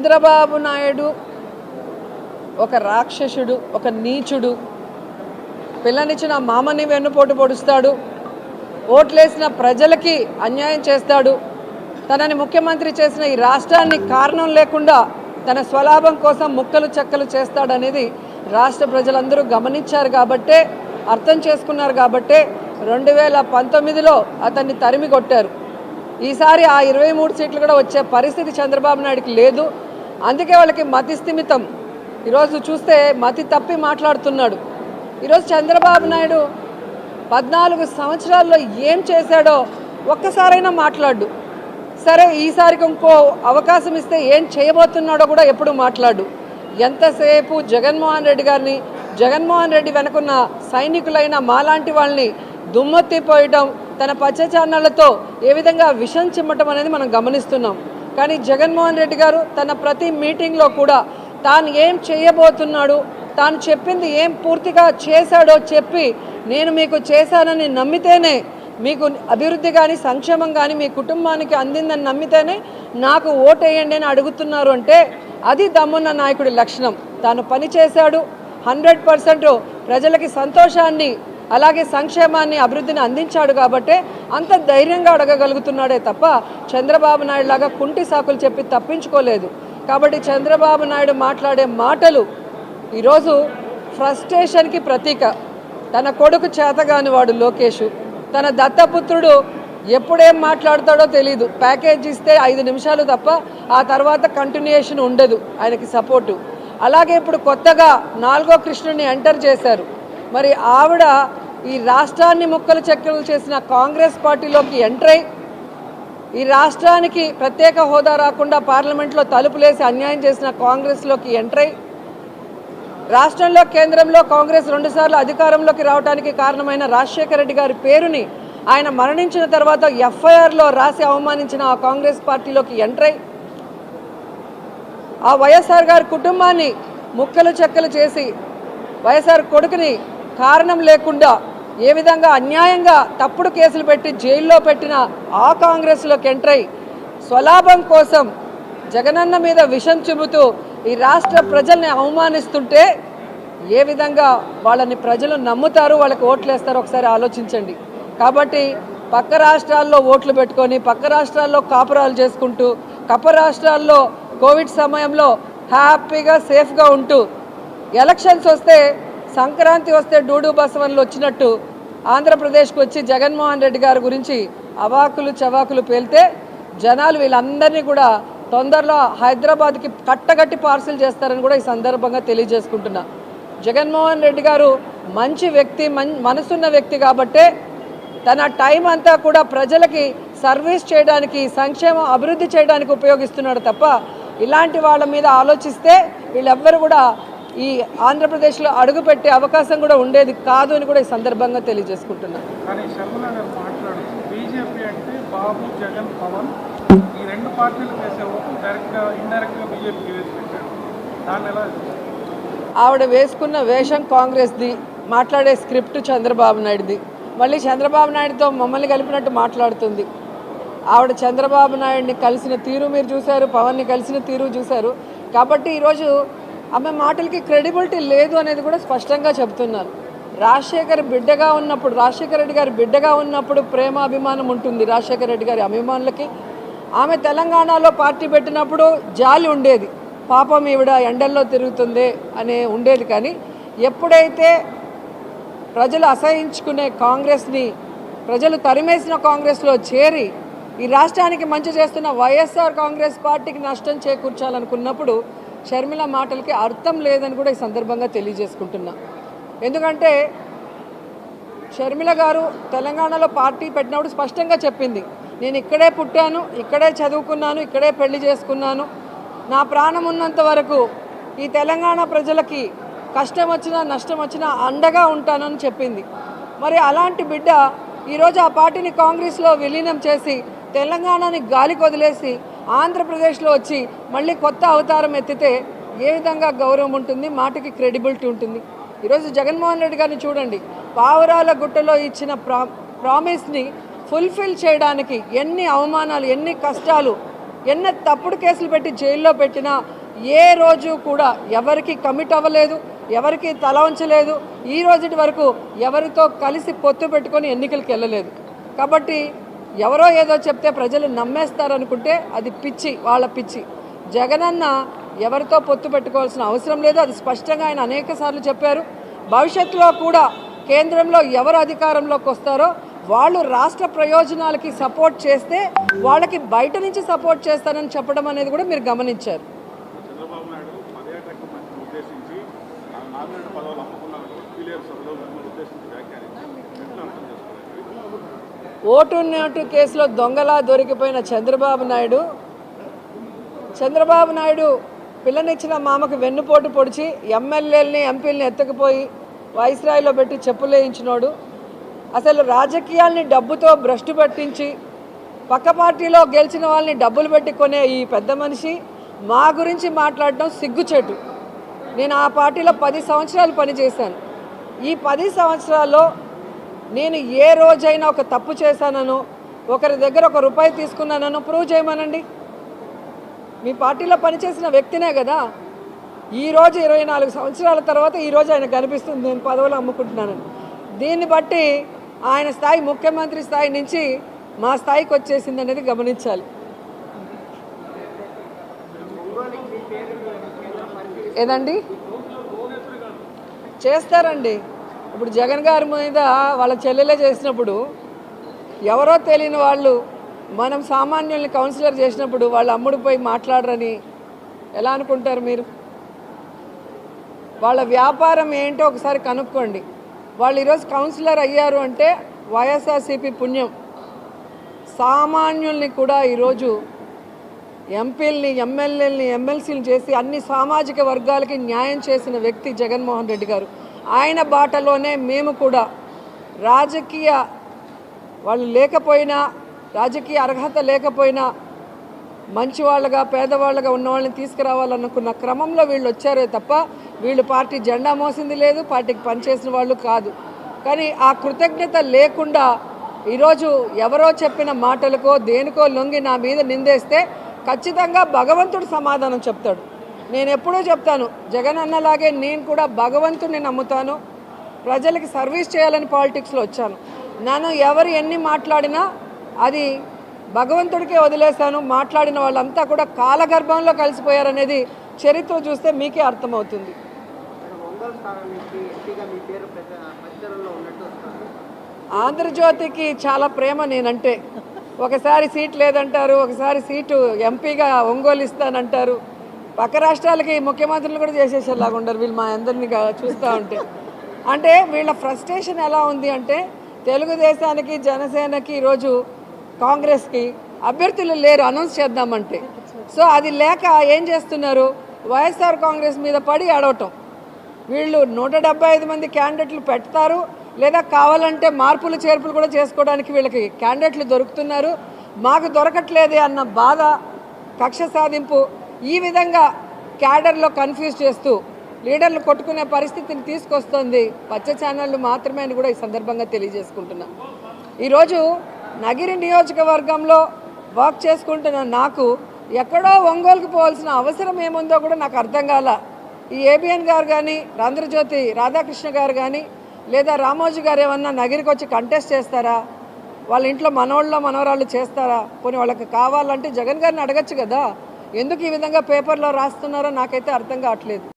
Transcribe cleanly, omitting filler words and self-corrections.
చంద్రబాబు నాయుడు ఒక రాక్షసుడు, ఒక నీచుడు. పిల్లనిచ్చిన మామని వెన్నుపోటు పొడుస్తాడు, ఓట్లేసిన ప్రజలకి అన్యాయం చేస్తాడు. తనని ముఖ్యమంత్రి చేసిన ఈ రాష్ట్రాన్ని కారణం లేకుండా తన స్వలాభం కోసం ముక్కలు చెక్కలు చేస్తాడనేది రాష్ట్ర ప్రజలందరూ గమనించారు కాబట్టే, అర్థం చేసుకున్నారు కాబట్టే 2019లో అతన్ని తరిమి కొట్టారు. ఈసారి ఆ 23 సీట్లు కూడా వచ్చే పరిస్థితి చంద్రబాబు నాయుడుకి లేదు. అందుకే వాళ్ళకి మతి స్థిమితం. ఈరోజు చూస్తే మతి తప్పి మాట్లాడుతున్నాడు. ఈరోజు చంద్రబాబు నాయుడు 14 సంవత్సరాల్లో ఏం చేశాడో ఒక్కసారైనా మాట్లాడు. సరే, ఈసారికి ఇంకో అవకాశం ఇస్తే ఏం చేయబోతున్నాడో కూడా ఎప్పుడు మాట్లాడు. ఎంతసేపు జగన్మోహన్ రెడ్డి గారిని, జగన్మోహన్ రెడ్డి వెనుకున్న సైనికులైన మాలాంటి వాళ్ళని దుమ్మెత్తిపోయడం, తన పచ్చ ఛానళ్లతో ఏ విధంగా విషం చిమ్మటం అనేది మనం గమనిస్తున్నాం. కానీ జగన్మోహన్ రెడ్డి గారు తన ప్రతి మీటింగ్లో కూడా తాను ఏం చేయబోతున్నాడు, తాను చెప్పింది ఏం పూర్తిగా చేశాడో చెప్పి, నేను మీకు చేశానని నమ్మితేనే, మీకు అభివృద్ధి కానీ సంక్షేమం కానీ మీ కుటుంబానికి అందిందని నమ్మితేనే నాకు ఓటేయండి అని అడుగుతున్నారు అంటే అది దమ్మున్న నాయకుడి లక్షణం. తాను పని చేశాడు, 100% ప్రజలకి సంతోషాన్ని, అలాగే సంక్షేమాన్ని, అభివృద్ధిని అందించాడు కాబట్టే అంత ధైర్యంగా అడగగలుగుతున్నాడే తప్ప చంద్రబాబు నాయుడు లాగా కుంటి సాకులు చెప్పి తప్పించుకోలేదు. కాబట్టి చంద్రబాబు నాయుడు మాట్లాడే మాటలు ఈరోజు ఫ్రస్ట్రేషన్కి ప్రతీక. తన కొడుకు చేతగాని వాడు లోకేష్, తన దత్తపుత్రుడు ఎప్పుడేం మాట్లాడతాడో తెలీదు. ప్యాకేజ్ ఇస్తే 5 నిమిషాలు తప్ప ఆ తర్వాత కంటిన్యూయేషన్ ఉండదు ఆయనకి సపోర్టు. అలాగే ఇప్పుడు కొత్తగా 4వ కృష్ణుడిని ఎంటర్ చేశారు. మరి ఆవిడ ఈ రాష్ట్రాన్ని ముక్కలు చెక్కలు చేసిన కాంగ్రెస్ పార్టీలోకి ఎంటర్ అయి, ఈ రాష్ట్రానికి ప్రత్యేక హోదా రాకుండా పార్లమెంట్లో తలుపులేసి అన్యాయం చేసిన కాంగ్రెస్లోకి ఎంటర్ అయి, రాష్ట్రంలో కేంద్రంలో కాంగ్రెస్ 2 సార్లు అధికారంలోకి రావడానికి కారణమైన రాజశేఖర రెడ్డి గారి పేరుని ఆయన మరణించిన తర్వాత ఎఫ్ఐఆర్లో రాసి అవమానించిన ఆ కాంగ్రెస్ పార్టీలోకి ఎంటర్ అయి, ఆ వైఎస్ఆర్ గారి కుటుంబాన్ని ముక్కలు చెక్కలు చేసి వైఎస్ఆర్ కొడుకుని కారణం లేకుండా ఏ విధంగా అన్యాయంగా తప్పుడు కేసులు పెట్టి జైల్లో పెట్టిన ఆ కాంగ్రెస్లోకి ఎంటర్ అయి, స్వలాభం కోసం జగనన్న మీద విషం చిమ్ముతూ ఈ రాష్ట్ర ప్రజల్ని అవమానిస్తుంటే ఏ విధంగా వాళ్ళని ప్రజలు నమ్ముతారు, వాళ్ళకి ఓట్లు వేస్తారో ఒకసారి ఆలోచించండి. కాబట్టి పక్క రాష్ట్రాల్లో ఓట్లు పెట్టుకొని, పక్క రాష్ట్రాల్లో కాపురాలు చేసుకుంటూ, పక్క రాష్ట్రాల్లో కోవిడ్ సమయంలో హ్యాపీగా సేఫ్గా ఉంటూ, ఎలక్షన్స్ వస్తే, సంక్రాంతి వస్తే డూడు బసవన్లు వచ్చినట్టు ఆంధ్రప్రదేశ్కి వచ్చి జగన్మోహన్ రెడ్డి గారి గురించి అవాకులు చవాకులు పేలితే జనాలు వీళ్ళందరినీ కూడా తొందరలో హైదరాబాద్కి కట్టగట్టి పార్సిల్ చేస్తారని కూడా ఈ సందర్భంగా తెలియజేసుకుంటున్నా. జగన్మోహన్ రెడ్డి గారు మంచి వ్యక్తి, మనసున్న వ్యక్తి కాబట్టే తన టైం అంతా కూడా ప్రజలకి సర్వీస్ చేయడానికి, సంక్షేమం అభివృద్ధి చేయడానికి ఉపయోగిస్తున్నాడు తప్ప ఇలాంటి వాళ్ళ మీద ఆలోచిస్తే వీళ్ళెవ్వరు కూడా ఈ ఆంధ్రప్రదేశ్లో అడుగుపెట్టే అవకాశం కూడా ఉండేది కాదు అని కూడా ఈ సందర్భంగా తెలియజేసుకుంటున్నాను. కానీ శర్మిల గారు మాట్లాడుతూ బీజేపీ అంటే బాబు, జగన్, పవన్ ఈ 2 పార్టీలు వేసే ఓట్లు డైరెక్ట్గా ఇండైరెక్ట్గా బీజేపీకి వేసి పెట్టారు. దాన్ని ఎలా? ఆవిడ వేసుకున్న వేషం కాంగ్రెస్ది, మాట్లాడే స్క్రిప్ట్ చంద్రబాబు నాయుడుది. మళ్ళీ చంద్రబాబు నాయుడుతో మమ్మల్ని కలిపినట్టు మాట్లాడుతుంది. ఆవిడ చంద్రబాబు నాయుడిని కలిసిన తీరు మీరు చూశారు, పవన్ని కలిసిన తీరు చూశారు. కాబట్టి ఈరోజు ఆమె మాటలకి క్రెడిబిలిటీ లేదు అనేది కూడా స్పష్టంగా చెబుతున్నారు. రాజశేఖర రెడ్డి గారి బిడ్డగా ఉన్నప్పుడు ప్రేమ అభిమానం ఉంటుంది రాజశేఖర రెడ్డి గారి అభిమానులకి. ఆమె తెలంగాణలో పార్టీ పెట్టినప్పుడు జాలి ఉండేది, పాపం ఈవిడ ఎండల్లో తిరుగుతుంది అనే ఉండేది. కానీ ఎప్పుడైతే ప్రజలు అసహించుకునే కాంగ్రెస్ని, ప్రజలు తరిమేసిన కాంగ్రెస్లో చేరి ఈ రాష్ట్రానికి మంచి చేస్తున్న వైఎస్ఆర్ కాంగ్రెస్ పార్టీకి నష్టం చేకూర్చాలనుకున్నప్పుడు షర్మిల మాటలకి అర్థం లేదని కూడా ఈ సందర్భంగా తెలియజేసుకుంటున్నా. ఎందుకంటే షర్మిల గారు తెలంగాణలో పార్టీ పెట్టినప్పుడు స్పష్టంగా చెప్పింది, నేను ఇక్కడే పుట్టాను, ఇక్కడే చదువుకున్నాను, ఇక్కడే పెళ్లి చేసుకున్నాను, నా ప్రాణం ఉన్నంత వరకు ఈ తెలంగాణ ప్రజలకి కష్టం వచ్చినా నష్టం వచ్చినా అండగా ఉంటానని చెప్పింది. మరి అలాంటి బిడ్డ ఈరోజు ఆ పార్టీని కాంగ్రెస్లో విలీనం చేసి తెలంగాణని గాలికి వదిలేసి ఆంధ్రప్రదేశ్లో వచ్చి మళ్ళీ కొత్త అవతారం ఎత్తితే ఏ విధంగా గౌరవం ఉంటుంది, మాటకి క్రెడిబిలిటీ ఉంటుంది? ఈరోజు జగన్మోహన్ రెడ్డి గారిని చూడండి, పావురాల గుట్టలో ఇచ్చిన ప్రామిస్ని ఫుల్ఫిల్ చేయడానికి ఎన్ని అవమానాలు, ఎన్ని కష్టాలు ఎన్న తప్పుడు కేసులు పెట్టి జైల్లో పెట్టినా ఏ రోజు కూడా ఎవరికి కమిట్ అవ్వలేదు, ఎవరికి తల ఉంచలేదు. ఈ రోజుటి వరకు ఎవరితో కలిసి పొత్తు పెట్టుకొని ఎన్నికలకు వెళ్ళలేదు. కాబట్టి ఎవరో ఏదో చెప్తే ప్రజలు నమ్మేస్తారనుకుంటే అది పిచ్చి, వాళ్ళ పిచ్చి. జగనన్న ఎవరితో పొత్తు పెట్టుకోవాల్సిన అవసరం లేదు. అది స్పష్టంగా ఆయన అనేక సార్లు చెప్పారు. భవిష్యత్తులో కూడా కేంద్రంలో ఎవరు అధికారంలోకి వస్తారో వాళ్ళు రాష్ట్ర ప్రయోజనాలకి సపోర్ట్ చేస్తే వాళ్ళకి బయట నుంచి సపోర్ట్ చేస్తారని చెప్పడం అనేది కూడా మీరు గమనించారు. చంద్రబాబు నాయుడు పదయాత్రకు ఉద్దేశించి నామినేట్ పదవులు అమ్ముకున్నారు ఉద్దేశించి వ్యాఖ్యానించి ఓటు నోటు కేసులో దొంగలా దొరికిపోయిన చంద్రబాబు నాయుడు పిల్లనిచ్చిన మామకు వెన్నుపోటు పొడిచి ఎమ్మెల్యేలని ఎంపీలని ఎత్తుకుపోయి వైస్రాయిలో పెట్టి చెప్పులేయించినోడు. అసలు రాజకీయాల్ని డబ్బుతో భ్రష్టు పట్టించి పక్క పార్టీలో గెలిచిన వాళ్ళని డబ్బులు పెట్టి కొనే ఈ పెద్ద మనిషి మా గురించి మాట్లాడటం సిగ్గుచేటు. నేను ఆ పార్టీలో 10 సంవత్సరాలు పనిచేశాను. ఈ 10 సంవత్సరాల్లో నేను ఏ రోజైనా ఒక తప్పు చేశానో, ఒకరి దగ్గర ₹1 తీసుకున్నానో ప్రూవ్ చేయమనండి. మీ పార్టీలో పనిచేసిన వ్యక్తినే కదా. ఈరోజు 24 సంవత్సరాల తర్వాత ఈరోజు ఆయన కనిపిస్తుంది నేను పదవులు అమ్ముకుంటున్నానని. దీన్ని బట్టి ఆయన స్థాయి ముఖ్యమంత్రి స్థాయి నుంచి మా స్థాయికి వచ్చేసింది అనేది గమనించాలి. ఏదండి చేస్తారండి. ఇప్పుడు జగన్ గారి మీద వాళ్ళ చెల్లెలే చేసినప్పుడు ఎవరో తెలియని వాళ్ళు మనం సామాన్యుల్ని కౌన్సిలర్ చేసినప్పుడు వాళ్ళు అమ్ముడిపోయి మాట్లాడరని ఎలా అనుకుంటారు మీరు? వాళ్ళ వ్యాపారం ఏంటో ఒకసారి కనుక్కోండి. వాళ్ళు ఈరోజు కౌన్సిలర్ అయ్యారు అంటే వైఎస్ఆర్సీపీ పుణ్యం. సామాన్యుల్ని కూడా ఈరోజు ఎంపీలని, ఎమ్మెల్యేలని, ఎమ్మెల్సీలు చేసి అన్ని సామాజిక వర్గాలకి న్యాయం చేసిన వ్యక్తి జగన్మోహన్ రెడ్డి గారు. ఆయన బాటలోనే మేము కూడా రాజకీయ వాళ్ళు లేకపోయినా, రాజకీయ అర్హత లేకపోయినా మంచివాళ్ళగా పేదవాళ్ళగా ఉన్న వాళ్ళని తీసుకురావాలనుకున్న క్రమంలో వీళ్ళు వచ్చారే తప్ప వీళ్ళు పార్టీ జెండా మోసింది లేదు, పార్టీకి పనిచేసిన వాళ్ళు కాదు. కానీ ఆ కృతజ్ఞత లేకుండా ఈరోజు ఎవరో చెప్పిన మాటలకో దేనికో లొంగి నా మీద నిందేస్తే ఖచ్చితంగా భగవంతుడు సమాధానం చెప్తాడు. నేను ఎప్పుడూ చెప్తాను, జగన్ అన్నలాగే నేను కూడా భగవంతుడిని నమ్ముతాను. ప్రజలకి సర్వీస్ చేయాలని పాలిటిక్స్లో వచ్చాను. నన్ను ఎవరు ఎన్ని మాట్లాడినా అది భగవంతుడికే వదిలేశాను. మాట్లాడిన వాళ్ళంతా కూడా కాలగర్భంలో కలిసిపోయారనేది చరిత్ర చూస్తే మీకే అర్థమవుతుంది. ఆంధ్రజ్యోతికి చాలా ప్రేమ నేనంటే. ఒకసారి సీట్ లేదంటారు, ఒకసారి సీటు ఎంపీగా ఒంగోలు ఇస్తానంటారు. పక్క రాష్ట్రాలకి ముఖ్యమంత్రులు కూడా చేసేసేలాగా ఉండరు వీళ్ళు మా అందరినీ చూస్తూ ఉంటే. అంటే వీళ్ళ ఫ్రస్ట్రేషన్ ఎలా ఉంది అంటే తెలుగుదేశానికి, జనసేనకి, ఈరోజు కాంగ్రెస్కి అభ్యర్థులు లేరు అనౌన్స్ చేద్దామంటే. సో అది లేక ఏం చేస్తున్నారు, వైఎస్ఆర్ కాంగ్రెస్ మీద పడి అడవటం. వీళ్ళు 175 మంది క్యాండిడేట్లు పెడతారు, లేదా కావాలంటే మార్పులు చేర్పులు కూడా చేసుకోవడానికి వీళ్ళకి క్యాండిడేట్లు దొరుకుతున్నారు. మాకు దొరకట్లేదే అన్న బాధ, కక్ష సాధింపు, ఈ విధంగా క్యాడర్లో కన్ఫ్యూజ్ చేస్తూ లీడర్లు కొట్టుకునే పరిస్థితిని తీసుకొస్తుంది పచ్చ ఛానళ్ళు మాత్రమే అని కూడా ఈ సందర్భంగా తెలియజేసుకుంటున్నా. ఈరోజు నగిరి నియోజకవర్గంలో వర్క్ చేసుకుంటున్న నాకు ఎక్కడో ఒంగోలుకు పోవాల్సిన అవసరం ఏముందో కూడా నాకు అర్థం కాల. ఈ ఏబిఎన్ గారు కానీ, ఆంధ్రజ్యోతి రాధాకృష్ణ గారు కానీ, లేదా రామోజీ గారు ఏమన్నా నగిరికి వచ్చి కంటెస్ట్ చేస్తారా? వాళ్ళ ఇంట్లో మనవరాళ్ళు చేస్తారా? పోనీ వాళ్ళకి కావాలంటే జగన్ గారిని అడగచ్చు కదా. ఎందుకు ఈ విధంగా పేపర్లో రాస్తున్నారో నాకైతే అర్థం కావట్లేదు.